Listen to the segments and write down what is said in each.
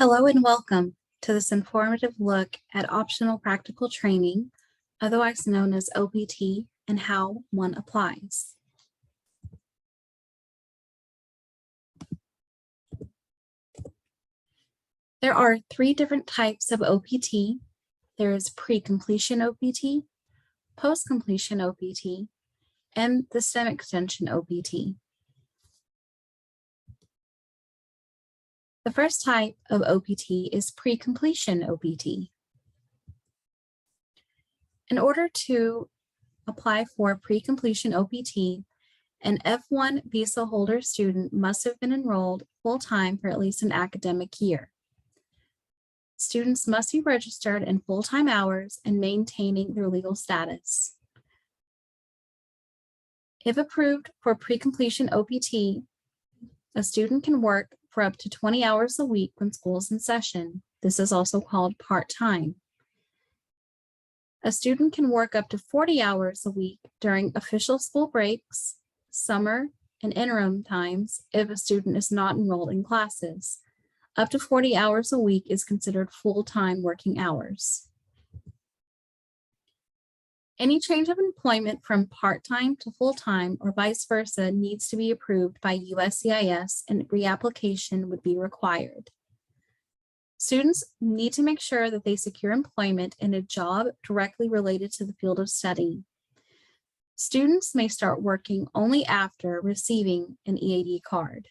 Hello and welcome to this informative look at optional practical training, otherwise known as OPT, and how one applies. There are three different types of OPT. There is pre-completion OPT, post-completion OPT, and the STEM extension OPT. The first type of OPT is pre-completion OPT. In order to apply for pre-completion OPT, an F1 visa holder student must have been enrolled full-time for at least an academic year. Students must be registered in full-time hours and maintaining their legal status. If approved for pre-completion OPT, a student can work for up to 20 hours a week when school is in session. This is also called part-time. A student can work up to 40 hours a week during official school breaks, summer, and interim times if a student is not enrolled in classes. Up to 40 hours a week is considered full-time working hours. Any change of employment from part-time to full-time or vice versa needs to be approved by USCIS, and reapplication would be required. Students need to make sure that they secure employment in a job directly related to the field of study. Students may start working only after receiving an EAD card.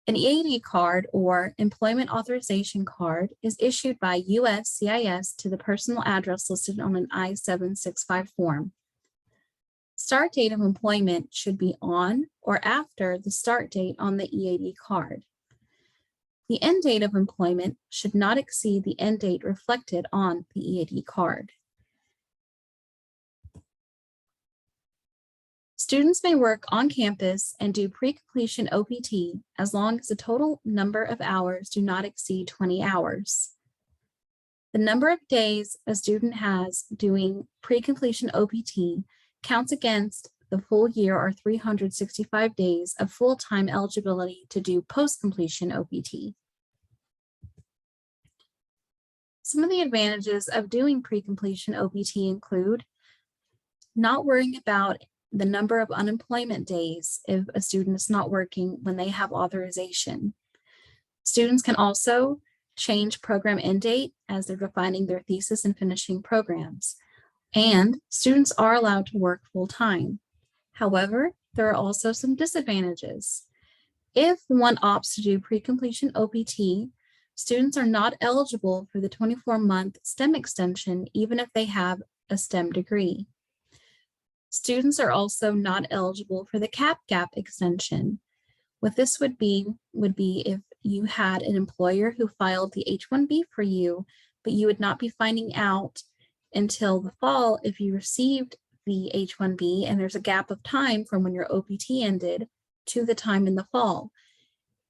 An EAD card, or Employment Authorization Card, is issued by USCIS to the personal address listed on an I-765 form. Start date of employment should be on or after the start date on the EAD card. The end date of employment should not exceed the end date reflected on the EAD card. Students may work on campus and do pre-completion OPT as long as the total number of hours do not exceed 20 hours. The number of days a student has doing pre-completion OPT counts against the full year or 365 days of full-time eligibility to do post-completion OPT. Some of the advantages of doing pre-completion OPT include not worrying about the number of unemployment days if a student is not working when they have authorization. Students can also change program end date as they're defining their thesis and finishing programs. And students are allowed to work full-time. However, there are also some disadvantages. If one opts to do pre-completion OPT, students are not eligible for the 24-month STEM extension, even if they have a STEM degree. Students are also not eligible for the CAP gap extension. What this would be if you had an employer who filed the H-1B for you, but you would not be finding out until the fall if you received the H-1B, and there's a gap of time from when your OPT ended to the time in the fall.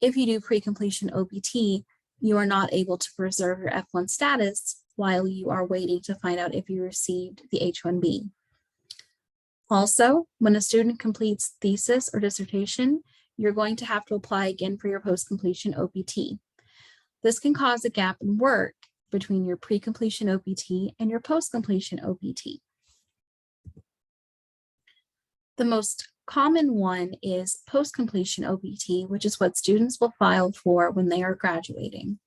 If you do pre-completion OPT, you are not able to preserve your F1 status while you are waiting to find out if you received the H-1B. Also, when a student completes thesis or dissertation, you're going to have to apply again for your post-completion OPT. This can cause a gap in work between your pre-completion OPT and your post-completion OPT. The most common one is post-completion OPT, which is what students will file for when they are graduating.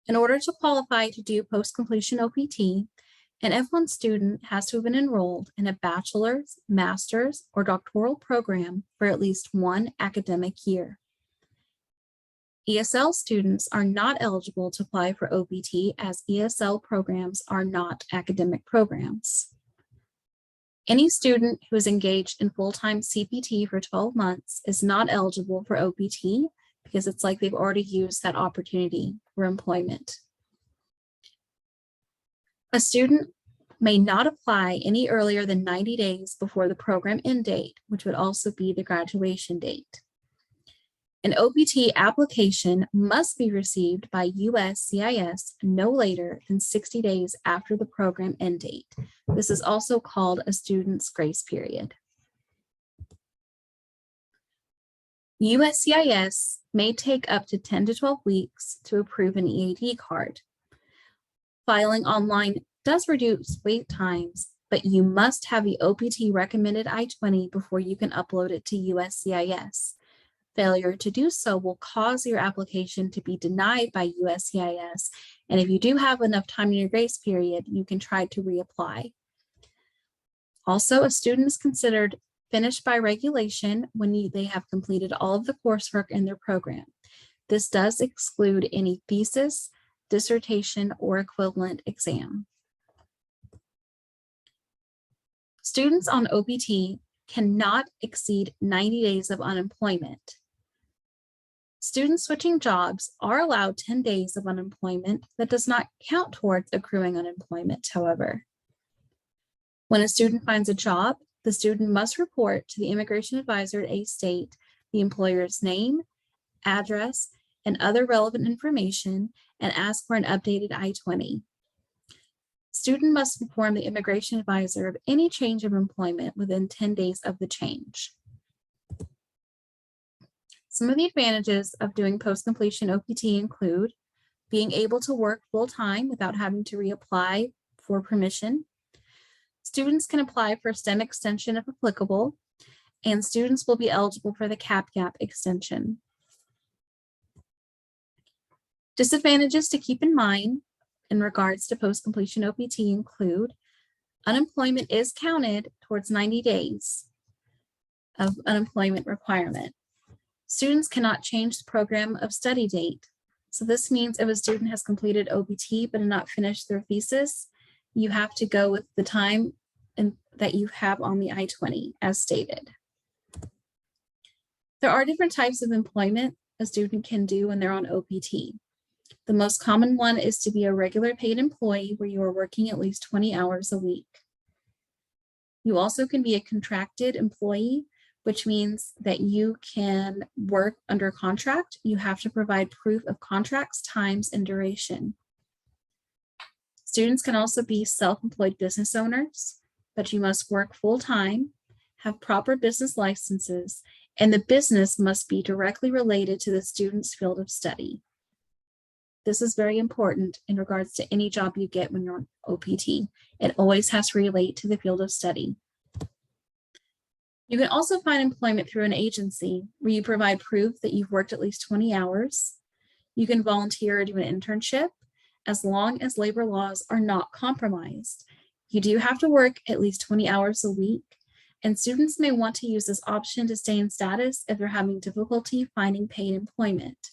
In order to qualify to do post-completion OPT, an F1 student has to have been enrolled in a bachelor's, master's, or doctoral program for at least one academic year. ESL students are not eligible to apply for OPT as ESL programs are not academic programs. Any student who is engaged in full-time CPT for 12 months is not eligible for OPT because it's like they've already used that opportunity for employment. A student may not apply any earlier than 90 days before the program end date, which would also be the graduation date. An OPT application must be received by USCIS no later than 60 days after the program end date. This is also called a student's grace period. USCIS may take up to 10 to 12 weeks to approve an EAD card. Filing online does reduce wait times, but you must have the OPT recommended I-20 before you can upload it to USCIS. Failure to do so will cause your application to be denied by USCIS, and if you do have enough time in your grace period, you can try to reapply. Also, a student is considered finished by regulation when they have completed all of the coursework in their program. This does exclude any thesis, dissertation, or equivalent exam. Students on OPT cannot exceed 90 days of unemployment. Students switching jobs are allowed 10 days of unemployment. That does not count towards accruing unemployment, however. When a student finds a job, the student must report to the immigration advisor at a state the employer's name, address, and other relevant information and ask for an updated I-20. Student must inform the immigration advisor of any change of employment within 10 days of the change. Some of the advantages of doing post-completion OPT include being able to work full-time without having to reapply for permission. Students can apply for STEM extension if applicable, and students will be eligible for the CAP-GAP extension. Disadvantages to keep in mind in regards to post-completion OPT include unemployment is counted towards 90 days of unemployment requirement. Students cannot change the program of study date. So this means if a student has completed OPT but not finished their thesis, you have to go with the time that you have on the I-20 as stated. There are different types of employment a student can do when they're on OPT. The most common one is to be a regular paid employee where you are working at least 20 hours a week. You also can be a contracted employee, which means that you can work under contract. You have to provide proof of contracts, times, and duration. Students can also be self-employed business owners, but you must work full-time, have proper business licenses, and the business must be directly related to the student's field of study. This is very important in regards to any job you get when you're on OPT. It always has to relate to the field of study. You can also find employment through an agency where you provide proof that you've worked at least 20 hours. You can volunteer or do an internship as long as labor laws are not compromised. You do have to work at least 20 hours a week, and students may want to use this option to stay in status if they're having difficulty finding paid employment.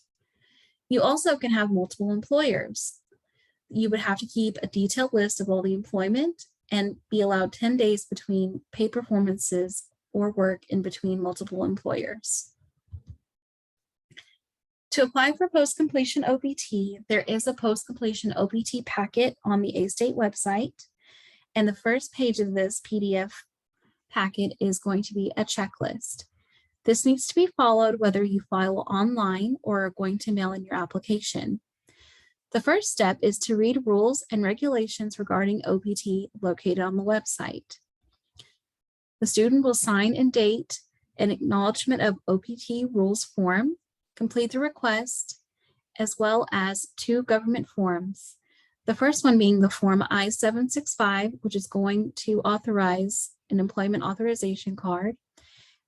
You also can have multiple employers. You would have to keep a detailed list of all the employment and be allowed 10 days between paid performances or work in between multiple employers. To apply for post-completion OPT, there is a post-completion OPT packet on the A-State website, and the first page of this PDF packet is going to be a checklist. This needs to be followed whether you file online or are going to mail in your application. The first step is to read rules and regulations regarding OPT located on the website. The student will sign and date an acknowledgement of OPT rules form, complete the request, as well as 2 government forms. The first one being the form I-765, which is going to authorize an employment authorization card.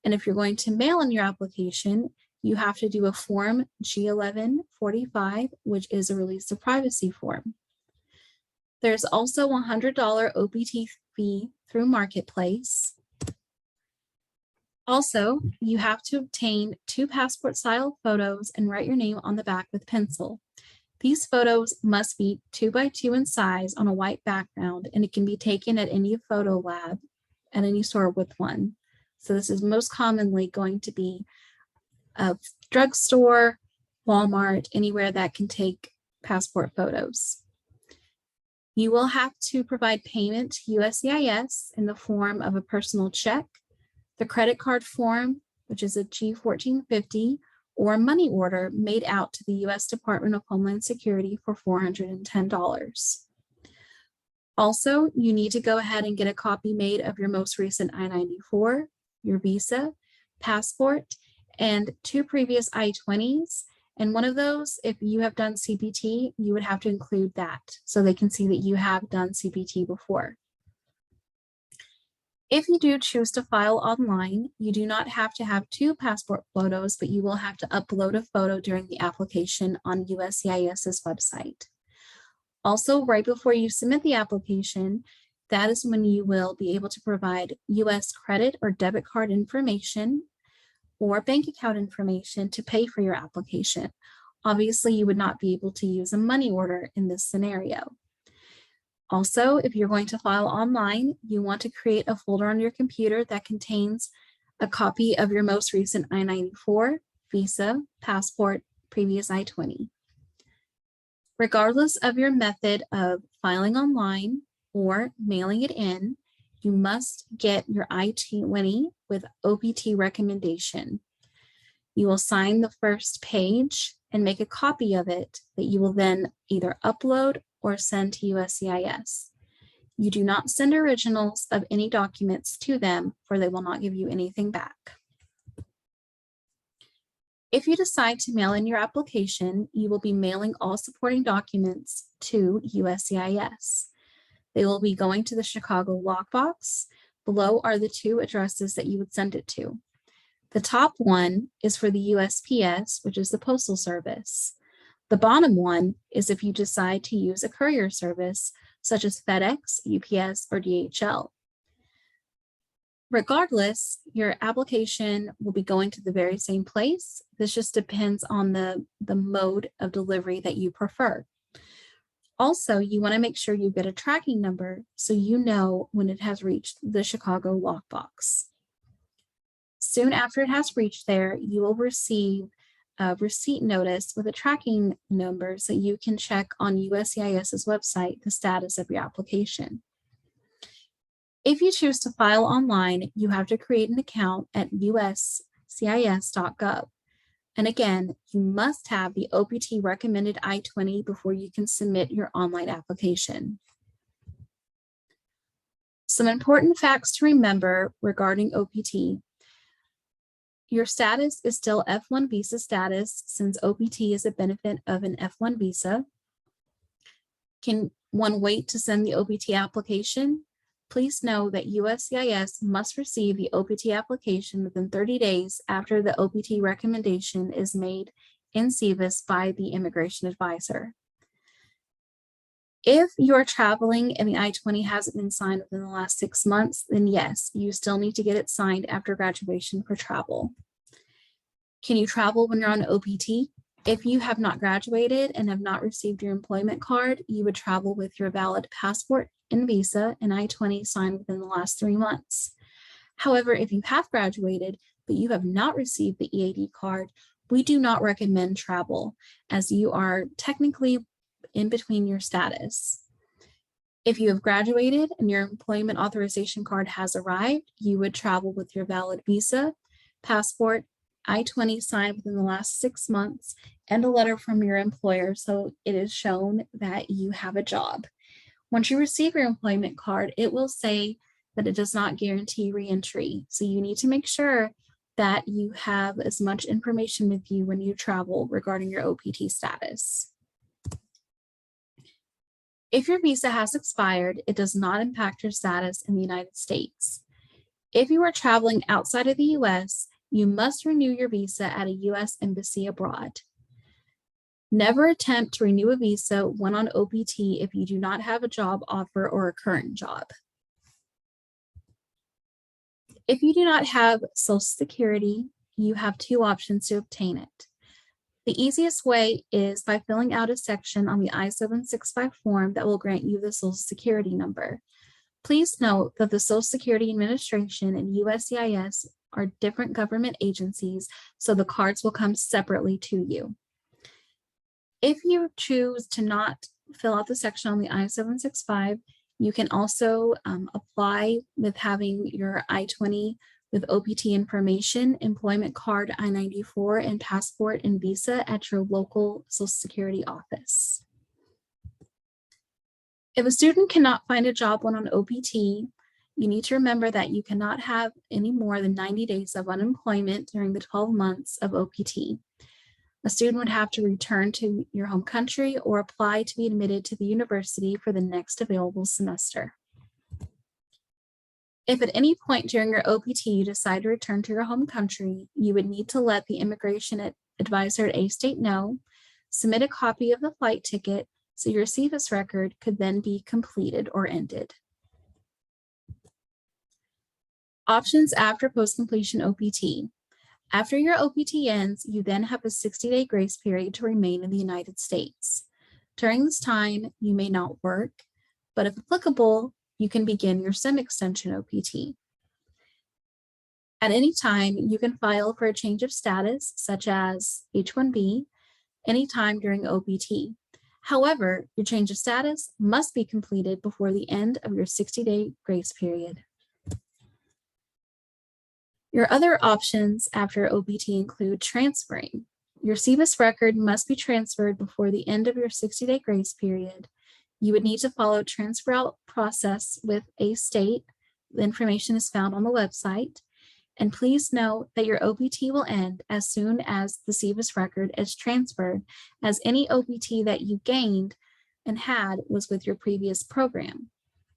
And if you're going to mail in your application, you have to do a form G1145, which is a release of privacy form. There's also a $100 OPT fee through Marketplace. Also, you have to obtain 2 passport style photos and write your name on the back with pencil. These photos must be 2 by 2 in size on a white background, and it can be taken at any photo lab at any store with one. So this is most commonly going to be a drugstore, Walmart, anywhere that can take passport photos. You will have to provide payment to USCIS in the form of a personal check, the credit card form, which is a G1450, or money order made out to the U.S. Department of Homeland Security for $410. Also, you need to go ahead and get a copy made of your most recent I-94, your visa, passport, and 2 previous I-20s. And one of those, if you have done CPT, you would have to include that so they can see that you have done CPT before. If you do choose to file online, you do not have to have 2 passport photos, but you will have to upload a photo during the application on USCIS's website. Also, right before you submit the application, that is when you will be able to provide US credit or debit card information or bank account information to pay for your application. Obviously, you would not be able to use a money order in this scenario. Also, if you're going to file online, you want to create a folder on your computer that contains a copy of your most recent I-94, visa, passport, previous I-20. Regardless of your method of filing online or mailing it in, you must get your I-20 with OPT recommendation. You will sign the first page and make a copy of it that you will then either upload or send to USCIS. You do not send originals of any documents to them, for they will not give you anything back. If you decide to mail in your application, you will be mailing all supporting documents to USCIS. They will be going to the Chicago lockbox. Below are the 2 addresses that you would send it to. The top one is for the USPS, which is the Postal Service. The bottom one is if you decide to use a courier service, such as FedEx, UPS, or DHL. Regardless, your application will be going to the very same place. This just depends on the mode of delivery that you prefer. Also, you want to make sure you get a tracking number so you know when it has reached the Chicago lockbox. Soon after it has reached there, you will receive a receipt notice with a tracking number so you can check on USCIS's website the status of your application. If you choose to file online, you have to create an account at uscis.gov. And again, you must have the OPT recommended I-20 before you can submit your online application. Some important facts to remember regarding OPT. Your status is still F1 visa status since OPT is a benefit of an F1 visa. Can one wait to send the OPT application? Please know that USCIS must receive the OPT application within 30 days after the OPT recommendation is made in SEVIS by the immigration advisor. If you're traveling and the I-20 hasn't been signed within the last 6 months, then yes, you still need to get it signed after graduation for travel. Can you travel when you're on OPT? If you have not graduated and have not received your employment card, you would travel with your valid passport and visa and I-20 signed within the last 3 months. However, if you have graduated, but you have not received the EAD card, we do not recommend travel as you are technically in between your status. If you have graduated and your employment authorization card has arrived, you would travel with your valid visa, passport, I-20 signed within the last 6 months, and a letter from your employer so it is shown that you have a job. Once you receive your employment card, it will say that it does not guarantee reentry. So you need to make sure that you have as much information with you when you travel regarding your OPT status. If your visa has expired, it does not impact your status in the United States. If you are traveling outside of the US, you must renew your visa at a US embassy abroad. Never attempt to renew a visa when on OPT if you do not have a job offer or a current job. If you do not have Social Security, you have 2 options to obtain it. The easiest way is by filling out a section on the I-765 form that will grant you the Social Security number. Please note that the Social Security Administration and USCIS are different government agencies, so the cards will come separately to you. If you choose to not fill out the section on the I-765, you can also apply with having your I-20 with OPT information, employment card, I-94, and passport and visa at your local Social Security office. If a student cannot find a job when on OPT, You need to remember that you cannot have any more than 90 days of unemployment during the 12 months of OPT. A student would have to return to your home country or apply to be admitted to the university for the next available semester. If at any point during your OPT you decide to return to your home country, you would need to let the immigration advisor at A-State know, submit a copy of the flight ticket so your CVIS record could then be completed or ended. Options after post-completion OPT. After your OPT ends, you then have a 60-day grace period to remain in the United States. During this time, you may not work, but if applicable, you can begin your STEM extension OPT. At any time, you can file for a change of status, such as H-1B, anytime during OPT. However, your change of status must be completed before the end of your 60-day grace period. Your other options after OPT include transferring. Your CVIS record must be transferred before the end of your 60-day grace period. You would need to follow a transfer out process with A-State. The information is found on the website. And please note that your OPT will end as soon as the CVIS record is transferred, as any OPT that you gained and had was with your previous program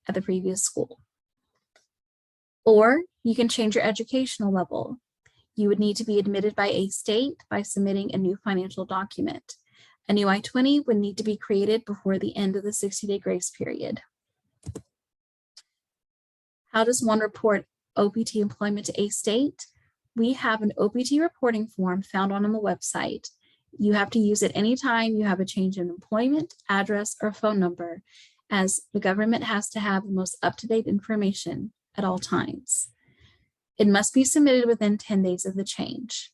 at the previous school. Or you can change your educational level. You would need to be admitted by A-State by submitting a new financial document. A new I-20 would need to be created before the end of the 60-day grace period. How does one report OPT employment to A-State? We have an OPT reporting form found on the website. You have to use it anytime you have a change in employment, address, or phone number, as the government has to have the most up-to-date information at all times. It must be submitted within 10 days of the change.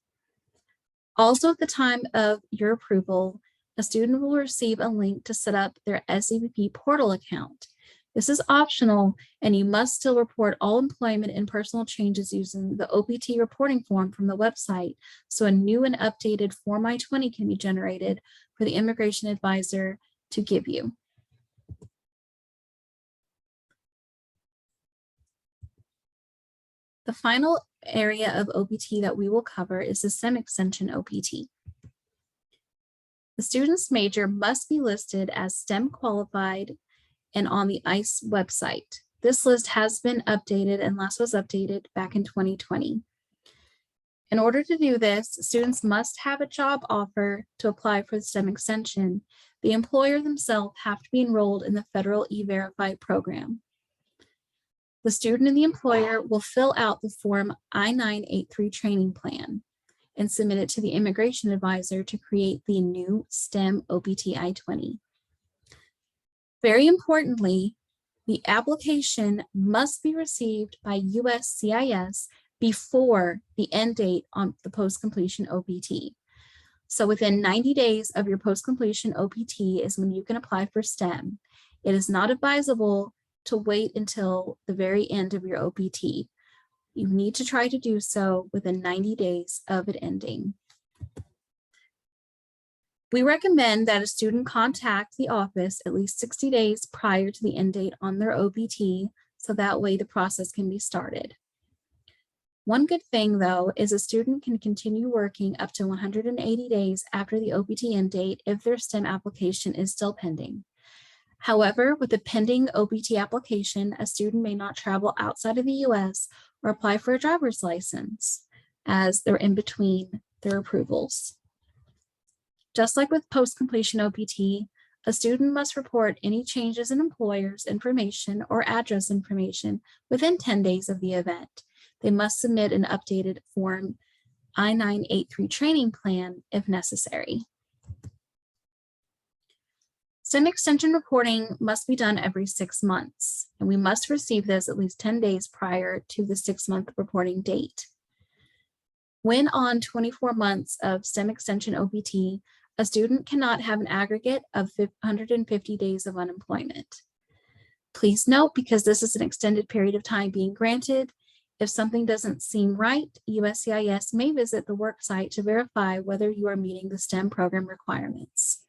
Also, at the time of your approval, a student will receive a link to set up their SEVP portal account. This is optional, and you must still report all employment and personal changes using the OPT reporting form from the website, so a new and updated Form I-20 can be generated for the immigration advisor to give you. The final area of OPT that we will cover is the STEM extension OPT. The student's major must be listed as STEM qualified and on the ICE website. This list has been updated and last was updated back in 2020. In order to do this, students must have a job offer to apply for the STEM extension. The employer themselves have to be enrolled in the federal E-Verify program. The student and the employer will fill out the Form I-983 training plan and submit it to the immigration advisor to create the new STEM OPT I-20. Very importantly, the application must be received by USCIS before the end date on the post-completion OPT. So within 90 days of your post-completion OPT is when you can apply for STEM. It is not advisable to wait until the very end of your OPT. You need to try to do so within 90 days of it ending. We recommend that a student contact the office at least 60 days prior to the end date on their OPT, so that way the process can be started. One good thing, though, is a student can continue working up to 180 days after the OPT end date if their STEM application is still pending. However, with a pending OPT application, a student may not travel outside of the US or apply for a driver's license as they're in between their approvals. Just like with post-completion OPT, a student must report any changes in employer's information or address information within 10 days of the event. They must submit an updated Form I-983 training plan if necessary. STEM extension reporting must be done every 6 months, and we must receive this at least 10 days prior to the 6-month reporting date. When on 24 months of STEM extension OPT, a student cannot have an aggregate of 150 days of unemployment. Please note, because this is an extended period of time being granted, if something doesn't seem right, USCIS may visit the worksite to verify whether you are meeting the STEM program requirements.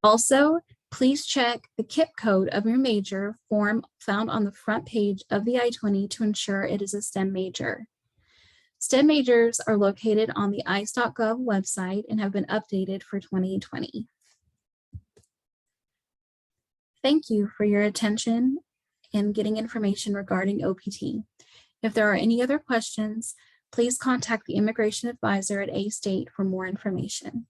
Also, Please check the KIP code of your major form found on the front page of the I-20 to ensure it is a STEM major. STEM majors are located on the ICE.gov website and have been updated for 2020. Thank you for your attention and getting information regarding OPT. If there are any other questions, please contact the Immigration Advisor at A-State for more information.